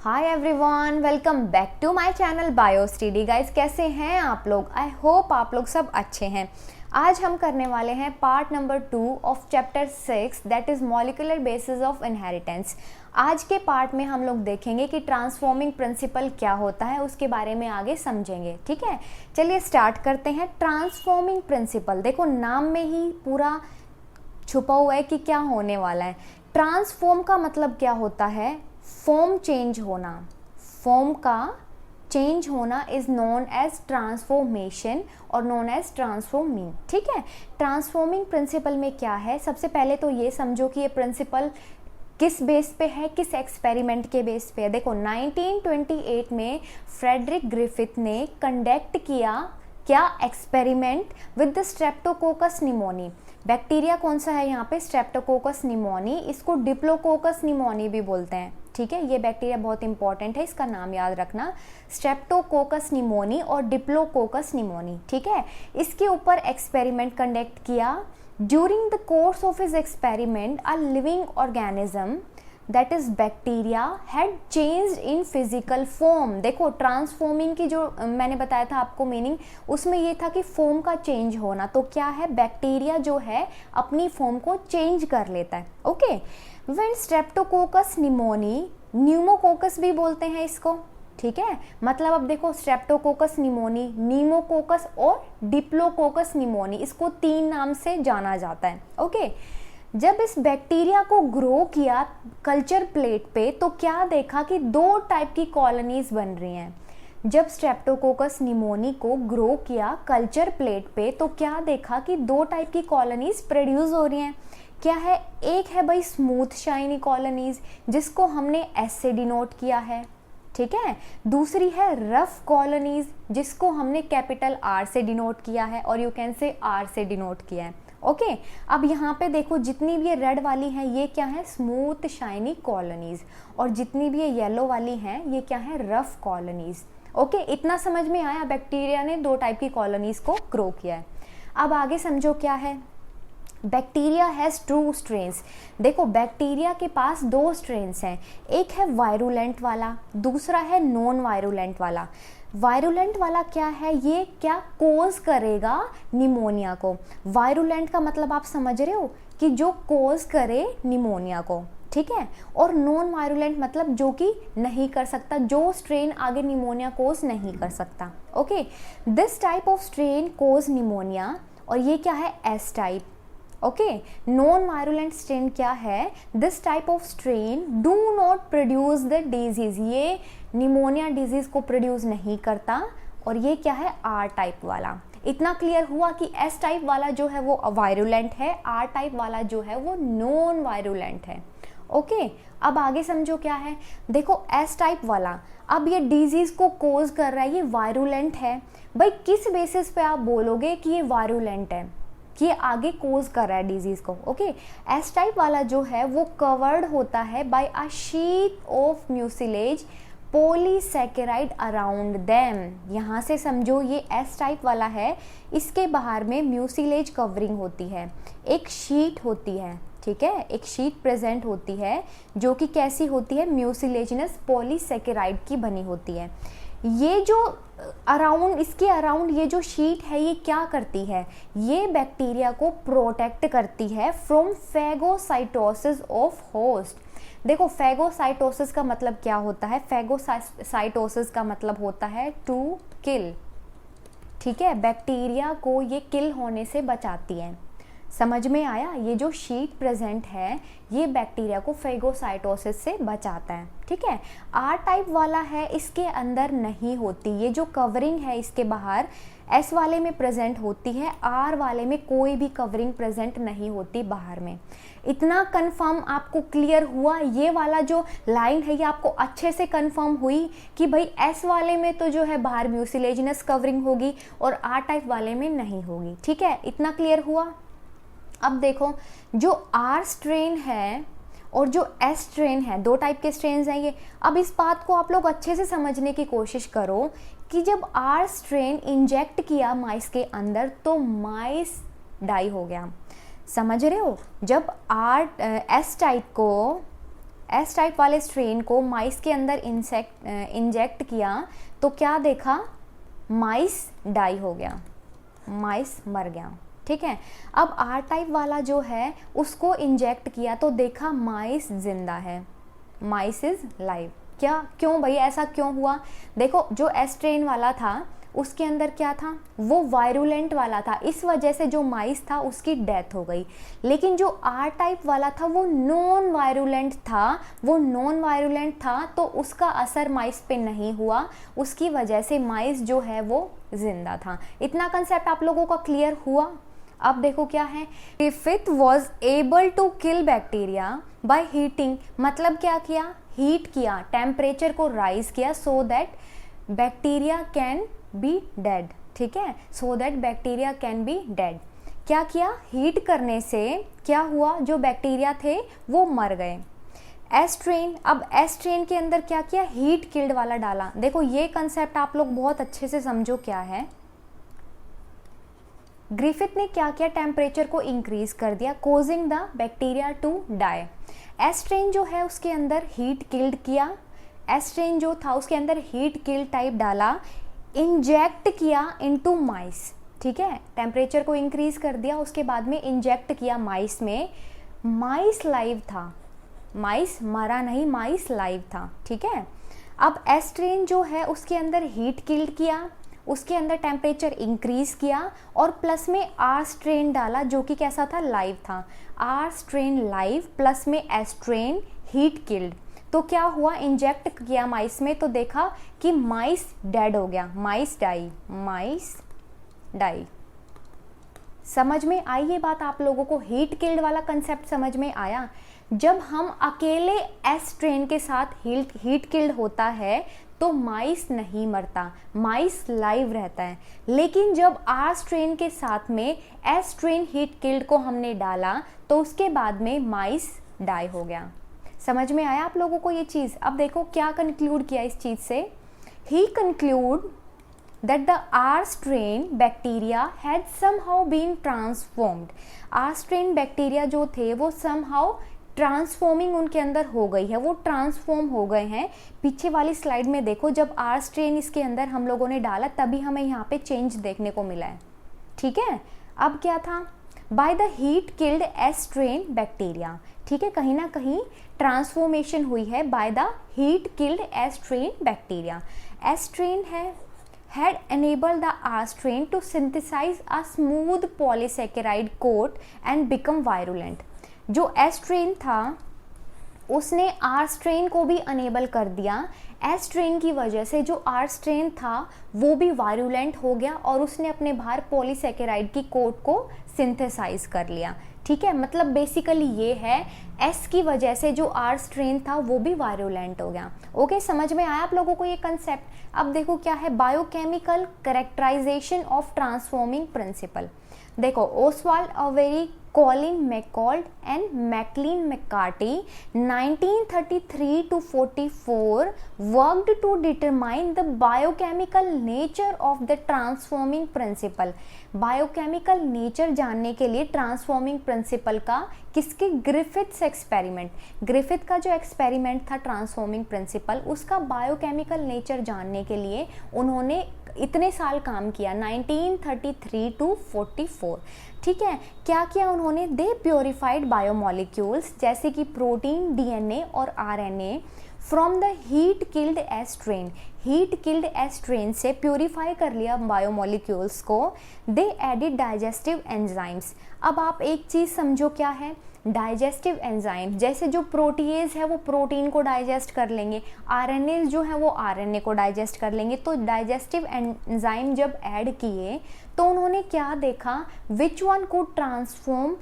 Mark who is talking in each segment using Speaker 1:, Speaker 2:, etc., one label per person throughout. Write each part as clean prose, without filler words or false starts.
Speaker 1: Hi everyone, welcome back to my channel Biostudy. Guys, कैसे हैं आप लोग? आई होप आप लोग सब अच्छे हैं। आज हम करने वाले हैं part number 2 of chapter 6 that is molecular basis of inheritance. आज के पार्ट में हम लोग देखेंगे कि ट्रांसफॉर्मिंग प्रिंसिपल क्या होता है, उसके बारे में आगे समझेंगे। ठीक है, चलिए स्टार्ट करते हैं। ट्रांसफॉर्मिंग प्रिंसिपल, देखो नाम में ही पूरा छुपा हुआ है कि क्या होने वाला है। ट्रांसफॉर्म का मतलब क्या होता है? फॉर्म चेंज होना। फॉर्म का चेंज होना इज नोन एज ट्रांसफॉर्मेशन और नोन एज ट्रांसफॉर्मिंग। ठीक है, ट्रांसफॉर्मिंग प्रिंसिपल में क्या है? सबसे पहले तो ये समझो कि ये प्रिंसिपल किस बेस पे है, किस एक्सपेरिमेंट के बेस पे है। देखो 1928 में फ्रेडरिक ग्रिफिथ ने कंडक्ट किया क्या experiment with the Streptococcus pneumoniae. Bacteria कौन सा है यहाँ पे? Streptococcus pneumoniae. इसको डिप्लोकोकस निमोनी भी बोलते हैं। ठीक है, ये बैक्टीरिया बहुत इंपॉर्टेंट है, इसका नाम याद रखना, स्ट्रेप्टोकोकस निमोनी और डिप्लोकोकस निमोनी। ठीक है, इसके ऊपर एक्सपेरिमेंट कंडक्ट किया। During the course of his experiment a living organism that is bacteria had changed in physical form. देखो ट्रांसफॉर्मिंग की जो मैंने बताया था आपको मीनिंग, उसमें ये था कि फॉर्म का चेंज होना। तो क्या है? बैक्टीरिया जो है अपनी फॉर्म को चेंज कर लेता है। Okay, when Streptococcus pneumoniae, pneumococcus भी बोलते हैं इसको। ठीक है, मतलब अब देखो स्ट्रेप्टोकोकस निमोनी, नीमोकोकस और डिप्लोकोकस निमोनी, इसको 3 नाम से जाना जाता है। ओके, जब इस बैक्टीरिया को ग्रो किया कल्चर प्लेट पे तो क्या देखा कि 2 टाइप की कॉलोनीज बन रही हैं। जब स्ट्रेप्टोकोकस निमोनी को ग्रो किया कल्चर प्लेट पे तो क्या देखा कि 2 टाइप की कॉलोनीज प्रोड्यूस हो रही हैं। क्या है? एक है भाई स्मूथ शाइनी कॉलोनीज, जिसको हमने एस से डिनोट किया है। ठीक है, दूसरी है रफ कॉलोनीज, जिसको हमने कैपिटल आर से डिनोट किया है और यू कैन से आर से डिनोट किया है। ओके, अब यहाँ पे देखो जितनी भी ये रेड वाली हैं ये क्या है? स्मूथ शाइनी कॉलोनीज, और जितनी भी ये येलो वाली हैं ये क्या है? Rough colonies. ओके, इतना समझ में आया? बैक्टीरिया ने 2 टाइप की कॉलोनीज को ग्रो किया है। अब आगे समझो क्या है। Bacteria has 2 strains. देखो बैक्टीरिया के पास 2 स्ट्रेन्स हैं, एक है वायरुलेंट वाला, दूसरा है नॉन वायरुलेंट वाला। वायरुलेंट वाला क्या है? ये क्या कोज करेगा? निमोनिया को। वायरुलेंट का मतलब आप समझ रहे हो कि जो कोज करे निमोनिया को। ठीक है, और नॉन वायरुलेंट मतलब जो कि नहीं कर सकता, जो स्ट्रेन आगे निमोनिया कोज नहीं कर सकता। Okay, this type of strain cause pneumonia, और ये क्या है? S type. Okay, non virulent strain क्या है? This type of strain do not produce the disease, ये निमोनिया डिजीज को प्रोड्यूस नहीं करता। और ये क्या है? आर टाइप वाला। इतना क्लियर हुआ कि एस टाइप वाला जो है वो वायरुलेंट है, आर टाइप वाला जो है वो नॉन वायरुलेंट है। ओके, अब आगे समझो क्या है। देखो एस टाइप वाला, अब ये डिजीज को कोज कर रहा है, ये वायरुलेंट है। भाई किस बेसिस पे आप बोलोगे कि ये वायरुलेंट है, कि ये आगे कोज कर रहा है डिजीज को? ओके, एस टाइप वाला जो है वो कवर्ड होता है by a sheet of mucilage polysaccharide around them. यहाँ से समझो ये एस टाइप वाला है, इसके बाहर में म्यूसिलेज कवरिंग होती है, एक शीट होती है। ठीक है, एक शीट प्रेजेंट होती है जो कि कैसी होती है? म्यूसिलेजिनस पॉलीसैकेराइड की बनी होती है। ये जो अराउंड, इसके अराउंड ये जो शीट है ये क्या करती है? ये बैक्टीरिया को प्रोटेक्ट करती है फ्रॉम फैगोसाइटोसिस ऑफ होस्ट। देखो फैगोसाइटोसिस का मतलब क्या होता है? फैगोसाइटोसिस का मतलब होता है टू किल। ठीक है, बैक्टीरिया को ये किल होने से बचाती है। समझ में आया? ये जो शीट प्रेजेंट है ये बैक्टीरिया को फैगोसाइटोसिस से बचाता है। ठीक है, आर टाइप वाला है, इसके अंदर नहीं होती, ये जो कवरिंग है इसके बाहर एस वाले में प्रेजेंट होती है, आर वाले में कोई भी कवरिंग प्रेजेंट नहीं होती बाहर में। इतना कंफर्म आपको क्लियर हुआ? ये वाला जो लाइन है ये आपको अच्छे से कंफर्म हुई कि भाई एस वाले में तो जो है बाहर म्यूसिलेजिनस कवरिंग होगी और आर टाइप वाले में नहीं होगी। ठीक है, इतना क्लियर हुआ? अब देखो जो आर स्ट्रेन है और जो एस स्ट्रेन है, 2 टाइप के स्ट्रेन्स हैं ये। अब इस बात को आप लोग अच्छे से समझने की कोशिश करो कि जब आर स्ट्रेन इंजेक्ट किया माइस के अंदर तो माइस डाई हो गया। समझ रहे हो? जब आर एस टाइप को एस टाइप वाले स्ट्रेन को माइस के अंदर इंजेक्ट किया तो क्या देखा, माइस डाई हो गया, माइस मर गया, ठीक है। अब आर टाइप वाला जो है उसको इंजेक्ट किया तो देखा माइस जिंदा है, माइस इज लाइव। क्या, क्यों भाई, ऐसा क्यों हुआ? देखो जो एस स्ट्रेन वाला था उसके अंदर क्या था, वो वायरुलेंट वाला था, इस वजह से जो माइस था उसकी डेथ हो गई। लेकिन जो आर टाइप वाला था वो नॉन वायरुलेंट था, वो नॉन वायरुलेंट था तो उसका असर माइस पे नहीं हुआ, उसकी वजह से माइस जो है वो जिंदा था। इतना कंसेप्ट आप लोगों का क्लियर हुआ? अब देखो क्या है, Griffith was able to kill bacteria by heating, मतलब क्या किया, हीट किया, टेम्परेचर को राइज किया so that bacteria can be dead, ठीक है, so that bacteria can be dead. क्या किया, हीट करने से क्या हुआ, जो बैक्टीरिया थे वो मर गए। एस स्ट्रेन, अब एस स्ट्रेन के अंदर क्या किया, हीट किल्ड वाला डाला। देखो ये कंसेप्ट आप लोग बहुत अच्छे से समझो क्या है। ग्रिफिथ ने क्या किया, टेम्परेचर को इंक्रीज कर दिया, causing the bacteria to die. S strain जो है उसके अंदर हीट किल्ड किया, एस स्ट्रेन जो था उसके अंदर हीट किल टाइप डाला, इंजेक्ट किया इनटू माइस, ठीक है, टेम्परेचर को इंक्रीज कर दिया, उसके बाद में इंजेक्ट किया माइस में, माइस लाइव था, माइस मरा नहीं, माइस लाइव था, ठीक है। अब एस स्ट्रेन जो है उसके अंदर हीट किल्ड किया, उसके अंदर टेम्परेचर इंक्रीज किया और प्लस में आर स्ट्रेन डाला जो कि कैसा था, लाइव था। आर स्ट्रेन लाइव प्लस में एस स्ट्रेन हीट किल्ड, तो क्या हुआ, इंजेक्ट किया माइस में तो देखा कि माइस डेड हो गया, माइस डाई, माइस डाई। समझ में आई ये बात आप लोगों को? हीट किल्ड वाला कंसेप्ट समझ में आया? जब हम अकेले एस स्ट्रेन के साथ हीट किल्ड होता है तो माइस नहीं मरता, माइस लाइव रहता है। लेकिन जब आर स्ट्रेन के साथ में एस स्ट्रेन हीट किल्ड को हमने डाला तो उसके बाद में माइस डाई हो गया। समझ में आया आप लोगों को ये चीज़? अब देखो क्या कंक्लूड किया इस चीज़ से, ही conclude that the R strain bacteria had somehow been transformed। R strain bacteria जो थे वो somehow ट्रांसफॉर्मिंग उनके अंदर हो गई है, वो ट्रांसफॉर्म हो गए हैं। पीछे वाली स्लाइड में देखो, जब आर स्ट्रेन इसके अंदर हम लोगों ने डाला तभी हमें यहाँ पे चेंज देखने को मिला है, ठीक है। अब क्या था, by the heat killed S strain bacteria, ठीक है, कहीं ना कहीं ट्रांसफॉर्मेशन हुई है by the heat killed S strain bacteria. S strain है had enabled the R strain to synthesize a smooth polysaccharide coat and become virulent। जो S strain था उसने R strain को भी अनेबल कर दिया। S strain की वजह से जो R strain था वो भी वायरुलेंट हो गया और उसने अपने बाहर पॉलीसैकेराइड की कोट को सिंथेसाइज कर लिया, ठीक है। मतलब बेसिकली ये है S की वजह से जो R स्ट्रेन था वो भी वायरुलेंट हो गया। ओके, समझ में आया आप लोगों को ये कंसेप्ट? अब देखो क्या है, biochemical characterization of transforming principle. देखो Oswald Avery, Colin MacLeod and Maclyn McCarty 1933 to 44 worked to determine the biochemical nature of the transforming principle। Biochemical nature जानने के लिए ट्रांसफॉर्मिंग प्रिंसिपल का किसके, ग्रिफिथ्स एक्सपेरिमेंट, ग्रिफिथ का जो एक्सपेरिमेंट था transforming principle, उसका बायोकेमिकल नेचर जानने के लिए उन्होंने इतने साल काम किया, 1933 to 44, ठीक है। क्या किया उन्होंने, दे प्योरीफाइड बायोमोलिक्यूल्स जैसे कि प्रोटीन, डीएनए और RNA from the heat killed S strain, heat killed S strain से प्योरीफाई कर लिया बायोमोलिक्यूल्स को। दे एडिड डाइजेस्टिव एंजाइम्स। अब आप एक चीज़ समझो क्या है, डाइजेस्टिव एंजाइम, जैसे जो प्रोटीएज है वो प्रोटीन को डाइजेस्ट कर लेंगे, आरएनए जो है वो आरएनए को डाइजेस्ट कर लेंगे। तो डाइजेस्टिव एंजाइम जब ऐड किए तो उन्होंने क्या देखा, which one could transform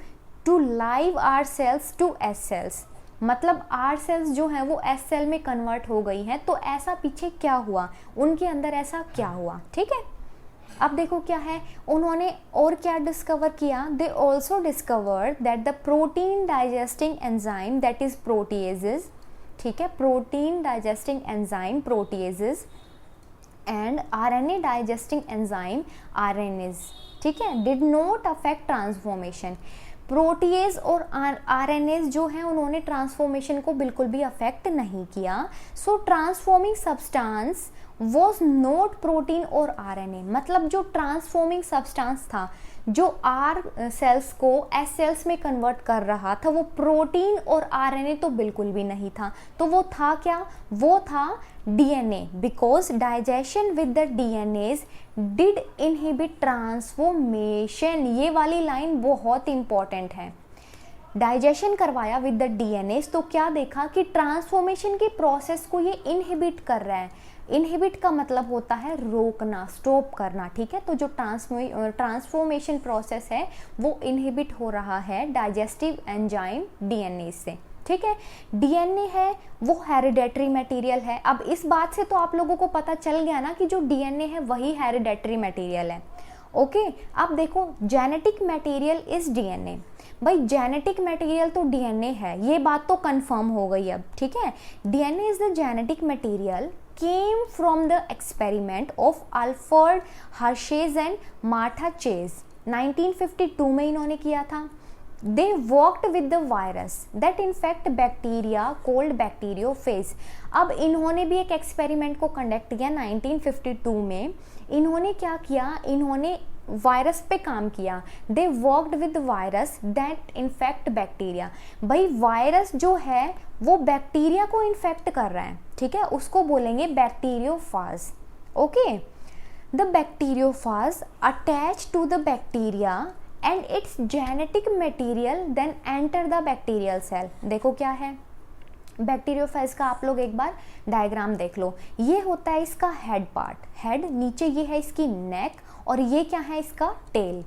Speaker 1: to live R cells to S cells, मतलब आर सेल्स जो है वो एस सेल में कन्वर्ट हो गई हैं। तो ऐसा पीछे क्या हुआ, उनके अंदर ऐसा क्या हुआ, ठीक है। अब देखो क्या है, उन्होंने और क्या डिस्कवर किया, they also discovered that the protein digesting enzyme that is proteases, ठीक है, protein digesting enzyme proteases and RNA digesting enzyme RNase, ठीक है, did not affect transformation. Protease और आरएनएज जो है उन्होंने ट्रांसफॉर्मेशन को बिल्कुल भी अफेक्ट नहीं किया। So transforming substance was not protein और आरएनए, मतलब जो ट्रांसफॉर्मिंग सब्सटेंस था जो आर सेल्स को एस सेल्स में कन्वर्ट कर रहा था वो प्रोटीन और आरएनए तो बिल्कुल भी नहीं था। तो वो था क्या? वो था DNA, because digestion with the DNAs did inhibit transformation. ये वाली लाइन बहुत इंपॉर्टेंट है। डाइजेशन करवाया विद द डीएनएज तो क्या देखा कि ट्रांसफॉर्मेशन के प्रोसेस को ये इनहिबिट कर रहा है। इनहिबिट का मतलब होता है रोकना, स्टॉप करना, ठीक है। तो जो ट्रांसफॉर्मेशन प्रोसेस है वो इनहिबिट हो रहा है डाइजेस्टिव एंजाइम डीएनए से, ठीक है। डीएनए है वो हेरिडेटरी मटेरियल है। अब इस बात से तो आप लोगों को पता चल गया ना कि जो डीएनए है वही हेरिडेटरी मटेरियल है। ओके, अब देखो जेनेटिक मटेरियल इज डीएनए। भाई जेनेटिक मटेरियल तो डीएनए है, ये बात तो कंफर्म हो गई अब, ठीक है। DNA is the genetic material came from the experiment of Alfred Hershey and Martha Chase। 1952 में इन्होंने किया था। They worked with the virus that infect bacteria called bacteriophage। अब इन्होंने भी एक एक्सपेरिमेंट को कंडक्ट किया 1952 में। इन्होंने क्या किया? इन्होंने वायरस पे काम किया। They worked with virus that infect bacteria. भाई वायरस जो है वो बैक्टीरिया को इन्फेक्ट कर रहा है, ठीक है, उसको बोलेंगे bacteriophage. Okay, the bacteriophage attach to the bacteria and its genetic material then enter the bacterial cell. देखो क्या है बैक्टीरियोफेज का, आप लोग एक बार डायग्राम देख लो। ये होता है इसका हेड पार्ट, हेड, नीचे ये है इसकी नेक और ये क्या है इसका टेल।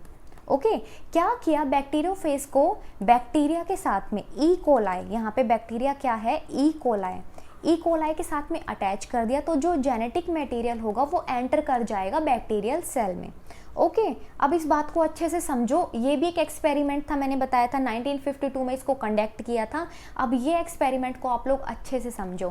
Speaker 1: ओके, क्या किया बैक्टीरियोफेज को बैक्टीरिया के साथ में ई कोलाई, यहाँ पे बैक्टीरिया क्या है ई कोलाई, ई कोलाई के साथ में अटैच कर दिया। तो जो जेनेटिक मटेरियल होगा वो एंटर कर जाएगा बैक्टीरियल सेल में। ओके, अब इस बात को अच्छे से समझो। ये भी एक एक्सपेरिमेंट था, मैंने बताया था 1952 में इसको कंडक्ट किया था। अब ये एक्सपेरिमेंट को आप लोग अच्छे से समझो।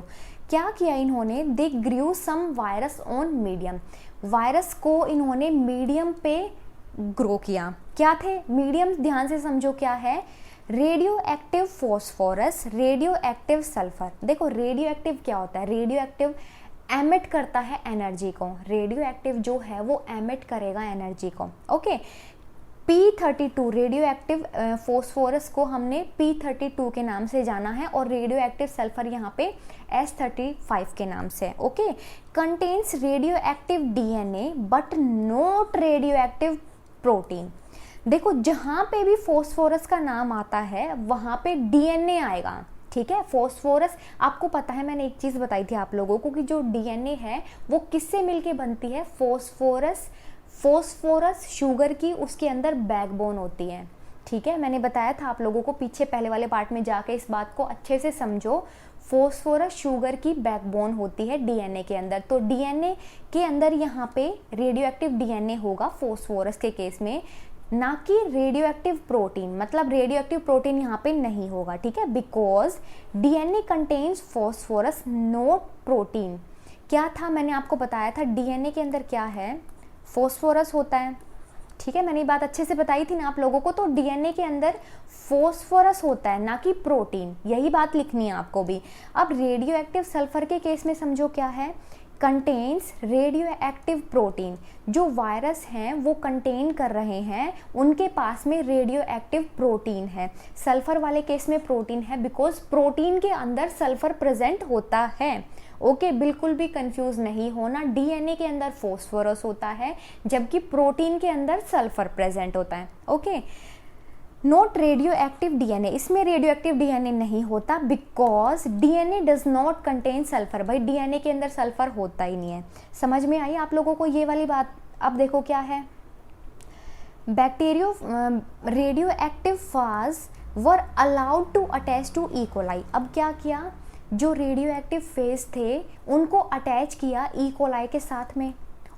Speaker 1: क्या किया इन्होंने? दे ग्रू सम वायरस ऑन मीडियम। वायरस को इन्होंने मीडियम पे ग्रो किया। क्या थे मीडियम? ध्यान से समझो क्या है। Radio active phosphorus, radio active sulphur. देखो रेडियो एक्टिव क्या होता है? रेडियो एक्टिव एमिट करता है एनर्जी को, रेडियो एक्टिव जो है वो एमिट करेगा एनर्जी को। Okay, P32 radio active phosphorus को हमने P32 के नाम से जाना है और रेडियो एक्टिव सल्फर यहाँ पे S35 के नाम से। Okay, contains radio active DNA but not radio active protein. देखो जहाँ पे भी फॉस्फोरस का नाम आता है वहाँ पे डीएनए आएगा, ठीक है। फॉस्फोरस आपको पता है, मैंने एक चीज़ बताई थी आप लोगों को कि जो डीएनए है वो किससे मिलके बनती है? फॉस्फोरस शुगर की उसके अंदर बैकबोन होती है, ठीक है। मैंने बताया था आप लोगों को पीछे पहले वाले पार्ट में जाके, इस बात को अच्छे से समझो। फॉस्फोरस शुगर की बैकबोन होती है डीएनए के अंदर। तो डीएनए के अंदर यहाँ पे रेडियो एक्टिव डीएनए होगा फॉस्फोरस के केस में, ना कि रेडियो एक्टिव प्रोटीन। मतलब रेडियो एक्टिव प्रोटीन यहाँ पे नहीं होगा, ठीक है, because DNA contains phosphorus not protein. क्या था मैंने आपको बताया था डीएनए के अंदर क्या है? फॉस्फोरस होता है, ठीक है। मैंने ये बात अच्छे से बताई थी ना आप लोगों को। तो डीएनए के अंदर फॉस्फोरस होता है ना कि प्रोटीन, यही बात लिखनी है आपको भी। अब रेडियो एक्टिव सल्फर के केस में समझो क्या है? Contains radio active protein. जो वायरस हैं वो कंटेन कर रहे हैं, उनके पास में रेडियो एक्टिव प्रोटीन है। सल्फर वाले केस में प्रोटीन है बिकॉज प्रोटीन के अंदर सल्फर प्रेजेंट होता है। ओके, बिल्कुल भी कंफ्यूज नहीं होना। डीएनए के अंदर फॉस्फोरस होता है जबकि प्रोटीन के अंदर सल्फर प्रेजेंट होता है। Okay, not radio active DNA, इसमें रेडियो एक्टिव डीएनए नहीं होता because DNA does not contain sulphur. भाई डीएनए के अंदर सल्फर होता ही नहीं है। समझ में आई आप लोगों को ये वाली बात? अब देखो क्या है, bacterio radioactive phage were allowed to attach to E coli. अब क्या किया? जो रेडियो एक्टिव फेज थे उनको अटैच किया ई कोलाई के साथ में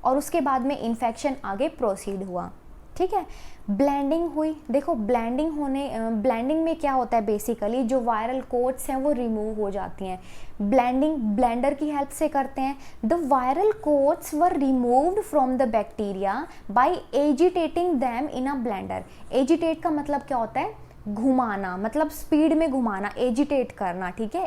Speaker 1: और उसके बाद में इन्फेक्शन आगे प्रोसीड हुआ, ठीक है। ब्लेंडिंग हुई। देखो ब्लेंडिंग में क्या होता है? बेसिकली जो वायरल कोट्स हैं वो रिमूव हो जाती हैं। ब्लेंडिंग ब्लेंडर की हेल्प से करते हैं। The viral quotes were removed from the bacteria by agitating them in a blender. Agitate का मतलब क्या होता है? घुमाना मतलब स्पीड में घुमाना, एजिटेट करना, ठीक है,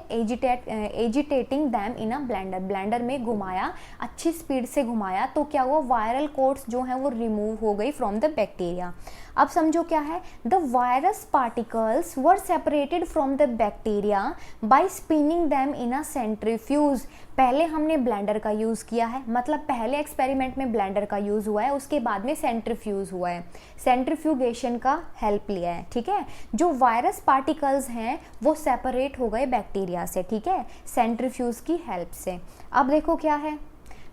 Speaker 1: agitating them in a blender, blender में घुमाया, अच्छी स्पीड से घुमाया, तो क्या हुआ, वायरल कोट्स जो हैं वो रिमूव हो गई फ्रॉम द बैक्टीरिया। अब समझो क्या है, the virus particles were separated from the bacteria by spinning them in a centrifuge. पहले हमने ब्लेंडर का यूज़ किया है, मतलब पहले एक्सपेरिमेंट में ब्लेंडर का यूज़ हुआ है, उसके बाद में सेंट्रीफ्यूज हुआ है, सेंट्रीफ्यूगेशन का हेल्प लिया है, ठीक है। जो वायरस पार्टिकल्स हैं वो सेपरेट हो गए बैक्टीरिया से, ठीक है, सेंट्रीफ्यूज की हेल्प से। अब देखो क्या है,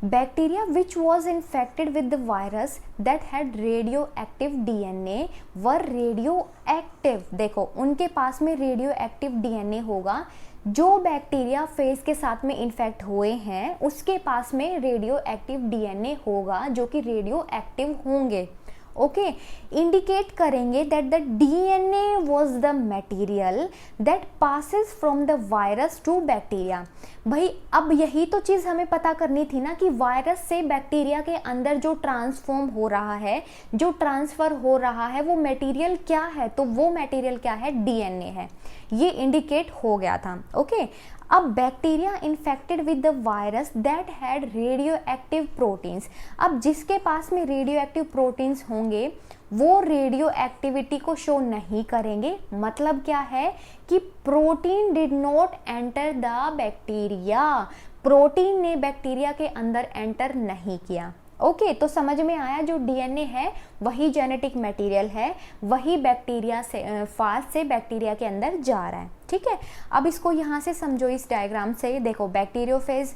Speaker 1: bacteria which was infected with the virus that had radio active DNA were radio active. देखो उनके पास में रेडियो एक्टिव DNA होगा, जो बैक्टीरिया फेज के साथ में इन्फेक्ट हुए हैं उसके पास में रेडियो एक्टिव DNA होगा जो कि रेडियो एक्टिव होंगे, ओके, इंडिकेट करेंगे that the DNA was the material that passes from the virus to bacteria. भाई अब यही तो चीज़ हमें पता करनी थी ना कि वायरस से बैक्टीरिया के अंदर जो ट्रांसफॉर्म हो रहा है, जो ट्रांसफ़र हो रहा है, वो मटेरियल क्या है, तो वो मटेरियल क्या है, DNA है, ये इंडिकेट हो गया था, ओके। अब bacteria infected with the virus that had radio active proteins, अब जिसके पास में रेडियो एक्टिव प्रोटीन्स होंगे वो रेडियो एक्टिविटी को शो नहीं करेंगे। मतलब क्या है कि protein did not enter the bacteria, protein ने बैक्टीरिया के अंदर एंटर नहीं किया, ओके। तो समझ में आया, जो DNA है वही जेनेटिक मटेरियल है, वही बैक्टीरिया से फास्ट से बैक्टीरिया के अंदर जा रहा है, ठीक है। अब इसको यहाँ से समझो, इस डायग्राम से देखो, bacteriophage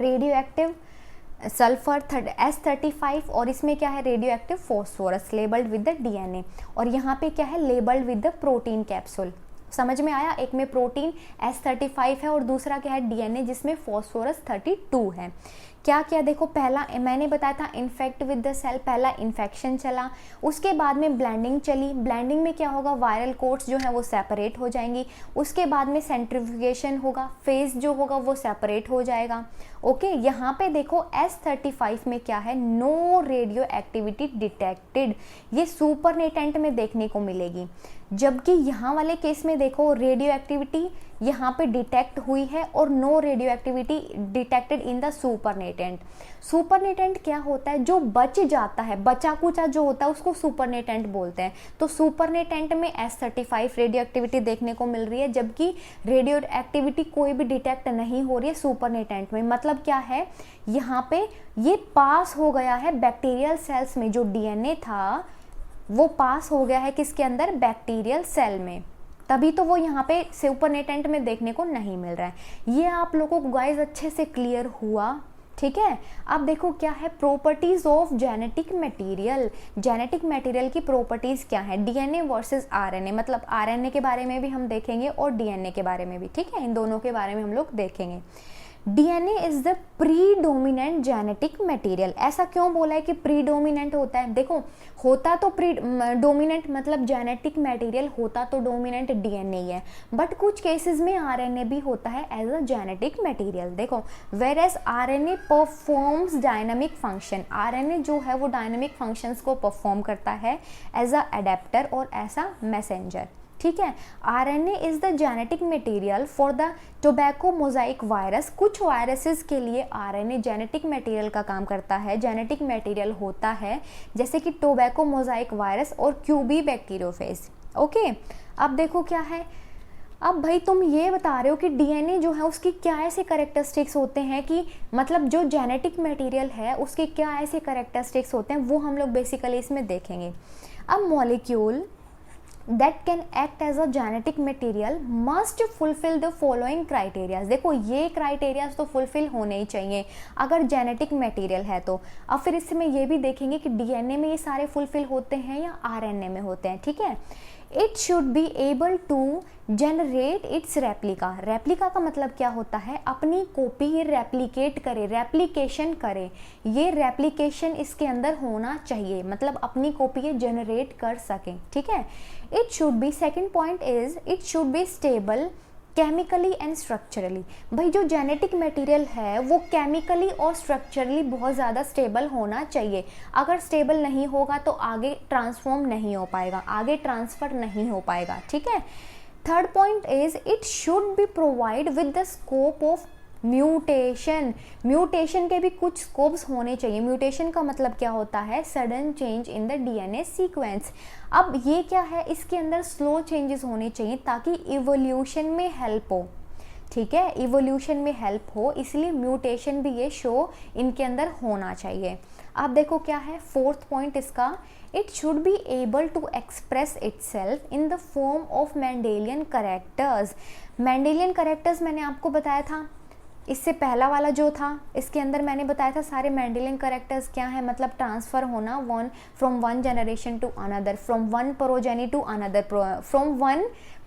Speaker 1: radio active sulphur S35 और इसमें क्या है, radio active phosphorus labelled with the DNA, और यहाँ पे क्या है, labelled with the protein capsule. समझ में आया, एक में प्रोटीन S35 है और दूसरा क्या है, DNA जिसमें फॉस्फोरस 32 है। क्या क्या देखो, पहला मैंने बताया था इन्फेक्ट विद द सेल, पहला इन्फेक्शन चला, उसके बाद में ब्लेंडिंग चली, ब्लेंडिंग में क्या होगा, वायरल कोट्स जो है वो सेपरेट हो जाएंगी, उसके बाद में सेंट्रीफ्यूगेशन होगा, फेज जो होगा वो सेपरेट हो जाएगा, ओके। यहाँ पे देखो S35 में क्या है, नो रेडियो एक्टिविटी डिटेक्टेड, ये सुपरनेटेंट में देखने को मिलेगी, जबकि यहाँ वाले केस में देखो रेडियो एक्टिविटी यहाँ पे डिटेक्ट हुई है और no radioactivity detected in the supernatant. Supernatant क्या होता है, जो बच जाता है, बचा कुचा जो होता है उसको सुपरनेटेंट बोलते हैं। तो सुपरनेटेंट में S35 रेडियो एक्टिविटी देखने को मिल रही है, जबकि रेडियो एक्टिविटी कोई भी डिटेक्ट नहीं हो रही है सुपरनेटेंट में। मतलब क्या है, यहाँ पे ये पास हो गया है बैक्टीरियल सेल्स में, जो DNA था वो पास हो गया है किसके अंदर, बैक्टीरियल सेल में, तभी तो वो यहाँ पे सुपरनेटेंट में देखने को नहीं मिल रहा है। ये आप लोगों को गाइस अच्छे से क्लियर हुआ, ठीक है। अब देखो क्या है, properties of genetic material, genetic material की प्रॉपर्टीज क्या है, DNA वर्सेस RNA, मतलब RNA के बारे में भी हम देखेंगे और DNA के बारे में भी, ठीक है, इन दोनों के बारे में हम लोग देखेंगे। DNA is the predominant genetic material. ऐसा क्यों बोला है कि प्रीडोमिनेंट होता है, देखो होता तो डोमिनेंट मतलब जेनेटिक मटेरियल होता तो डोमिनेंट DNA ही है, बट कुछ केसेस में RNA भी होता है एज अ जेनेटिक मटेरियल। देखो whereas RNA performs dynamic function, RNA जो है वो डायनामिक फंक्शंस को परफॉर्म करता है एज अ एडेप्टर और एज अ मैसेंजर, ठीक है। RNA is the genetic material for the tobacco Mosaic virus, कुछ वायरसेस के लिए RNA जेनेटिक मटेरियल का काम करता है, जेनेटिक मटेरियल होता है, जैसे कि टोबैको मोजाइक वायरस और QB बैक्टीरियोफेज, ओके। अब देखो क्या है, अब भाई तुम ये बता रहे हो कि DNA जो है उसकी क्या ऐसे करेक्टरिस्टिक्स होते हैं कि मतलब जो जेनेटिक मटेरियल है उसके क्या ऐसे करेक्टरिस्टिक्स होते हैं, वो हम लोग बेसिकली इसमें देखेंगे। अब molecule that can act as a genetic material must fulfill the following criteria। देखो ये क्राइटेरियाज तो फुलफिल होने ही चाहिए अगर जेनेटिक मटेरियल है तो। अब फिर इसमें ये भी देखेंगे कि DNA में ये सारे फुलफिल होते हैं या RNA में होते हैं, ठीक है। It should be able to generate its replica, replica का मतलब क्या होता है, अपनी कॉपी रेप्लिकेट करे, रेप्लिकेशन करे, ये रेप्लिकेशन इसके अंदर होना चाहिए, मतलब अपनी कॉपी ये जनरेट कर सके, ठीक है। It should B, second point is it should be stable chemically and structurally. भाई जो जेनेटिक मटेरियल है वो केमिकली और स्ट्रक्चरली बहुत ज़्यादा स्टेबल होना चाहिए। अगर स्टेबल नहीं होगा तो आगे ट्रांसफॉर्म नहीं हो पाएगा, आगे ट्रांसफ़र नहीं हो पाएगा, ठीक है। Third point is it should B provide with the scope of mutation. Mutation के भी कुछ स्कोप्स होने चाहिए। म्यूटेशन का मतलब क्या होता है? Sudden change in the DNA sequence. अब ये क्या है, इसके अंदर स्लो चेंजेस होने चाहिए ताकि इवोल्यूशन में हेल्प हो, ठीक है, इवोल्यूशन में हेल्प हो, इसलिए म्यूटेशन भी ये शो इनके अंदर होना चाहिए। अब देखो क्या है फोर्थ पॉइंट इसका, it should be able to express itself in the form of Mendelian characters. Mendelian characters मैंने आपको बताया था, इससे पहला वाला जो था इसके अंदर मैंने बताया था सारे मेंडेलियन कैरेक्टर्स क्या है, मतलब ट्रांसफ़र होना from one generation to another, from one progeny to another, from one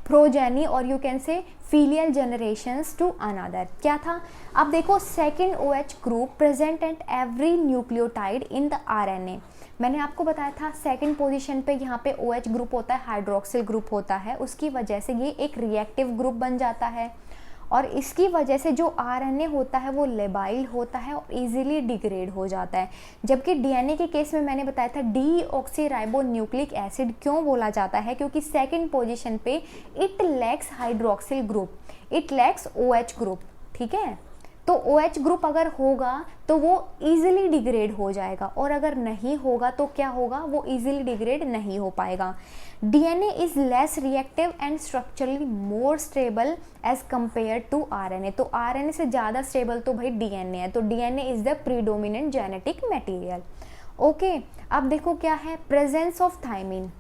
Speaker 1: progeny और you can say filial generations to another. क्या था? अब देखो second OH group present at every nucleotide in the RNA। मैंने आपको बताया था सेकंड पोजीशन पे यहाँ पे OH ग्रुप होता है, हाइड्रोक्सिल ग्रुप होता है, उसकी वजह से ये एक रिएक्टिव ग्रुप बन जाता है और इसकी वजह से जो RNA होता है वो लेबाइल होता है और इजीली डिग्रेड हो जाता है। जबकि DNA के केस में मैंने बताया था डीऑक्सीराइबोन्यूक्लिक एसिड क्यों बोला जाता है, क्योंकि सेकंड पोजीशन पे it lacks hydroxyl group, it lacks OH group, ठीक है। तो OH ग्रुप अगर होगा तो वो इजीली डिग्रेड हो जाएगा और अगर नहीं होगा तो क्या होगा, वो इजीली डिग्रेड नहीं हो पाएगा। DNA is less reactive and structurally more stable as compare to RNA। तो RNA से ज़्यादा स्टेबल तो भाई DNA है, तो DNA is the predominant genetic material. Okay, अब देखो क्या है प्रेजेंस ऑफ थायमिन।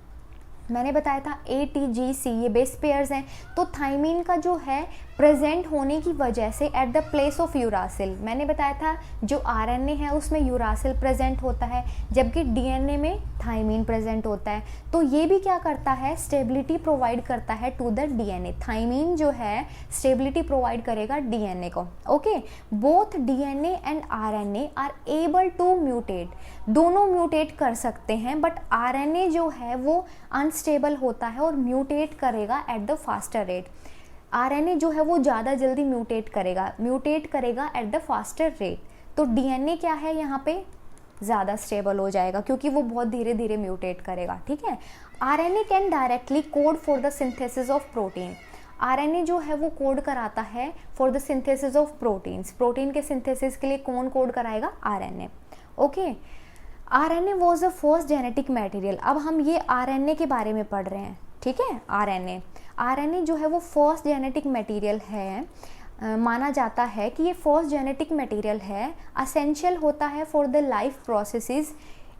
Speaker 1: मैंने बताया था ATGC ये बेस पेयर्स हैं, तो थायमिन का जो है प्रेजेंट होने की वजह से at the place of uracil, मैंने बताया था जो RNA है उसमें यूरासिल प्रेजेंट होता है जबकि DNA में थायमिन प्रेजेंट होता है। तो ये भी क्या करता है, स्टेबिलिटी प्रोवाइड करता है टू द DNA। थायमिन जो है स्टेबिलिटी प्रोवाइड करेगा DNA को। Okay, both DNA and RNA are able to mutate, दोनों म्यूटेट कर सकते हैं, बट RNA जो है वो अनस्टेबल होता है और म्यूटेट करेगा at the faster rate. RNA जो है वो ज़्यादा जल्दी म्यूटेट करेगा एट द फास्टर रेट। तो DNA क्या है यहाँ पे ज़्यादा स्टेबल हो जाएगा क्योंकि वो बहुत धीरे धीरे म्यूटेट करेगा, ठीक है। RNA can directly code for the synthesis of protein. RNA जो है वो कोड कराता है for the synthesis of proteins. Protein के सिंथेसिस के लिए कौन कोड कराएगा? RNA। Okay, RNA was the first genetic material. अब हम ये RNA के बारे में पढ़ रहे हैं, ठीक है। RNA जो है वो फर्स्ट जेनेटिक मटेरियल है, माना जाता है कि ये फर्स्ट जेनेटिक मटेरियल है, असेंशियल होता है for the life processes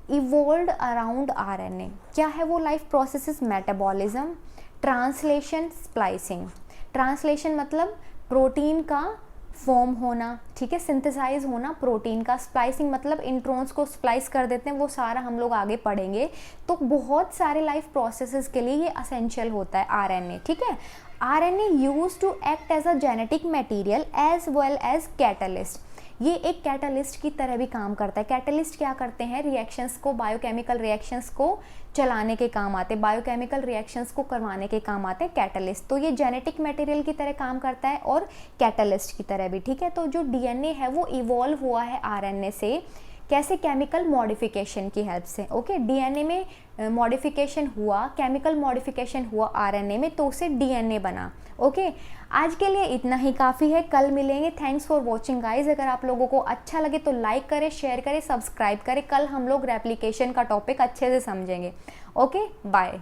Speaker 1: evolved around RNA। क्या है वो life processes? Metabolism, translation, splicing. Translation मतलब प्रोटीन का फॉर्म होना, ठीक है, सिंथेसाइज होना प्रोटीन का। स्प्लाइसिंग मतलब इंट्रॉन्स को स्प्लाइस कर देते हैं, वो सारा हम लोग आगे पढ़ेंगे। तो बहुत सारे लाइफ प्रोसेसेस के लिए ये असेंशियल होता है RNA, ठीक है। RNA use to act as a genetic material as well as catalyst. ये एक कैटलिस्ट की तरह भी काम करता है। कैटलिस्ट क्या करते हैं? रिएक्शंस को, बायोकेमिकल रिएक्शंस को चलाने के काम आते हैं, बायोकेमिकल रिएक्शंस को करवाने के काम आते हैं कैटलिस्ट। तो ये जेनेटिक मटेरियल की तरह काम करता है और कैटलिस्ट की तरह भी, ठीक है। तो जो DNA है वो इवॉल्व हुआ है RNA से, कैसे? केमिकल मॉडिफिकेशन की हेल्प से। ओके, DNA में मॉडिफिकेशन हुआ, केमिकल मॉडिफिकेशन हुआ RNA में, तो उसे DNA बना। ओके, आज के लिए इतना ही काफ़ी है, कल मिलेंगे। Thanks for watching guys. अगर आप लोगों को अच्छा लगे तो लाइक करें, शेयर करें, सब्सक्राइब करें। कल हम लोग रेप्लिकेशन का टॉपिक अच्छे से समझेंगे। Okay, bye.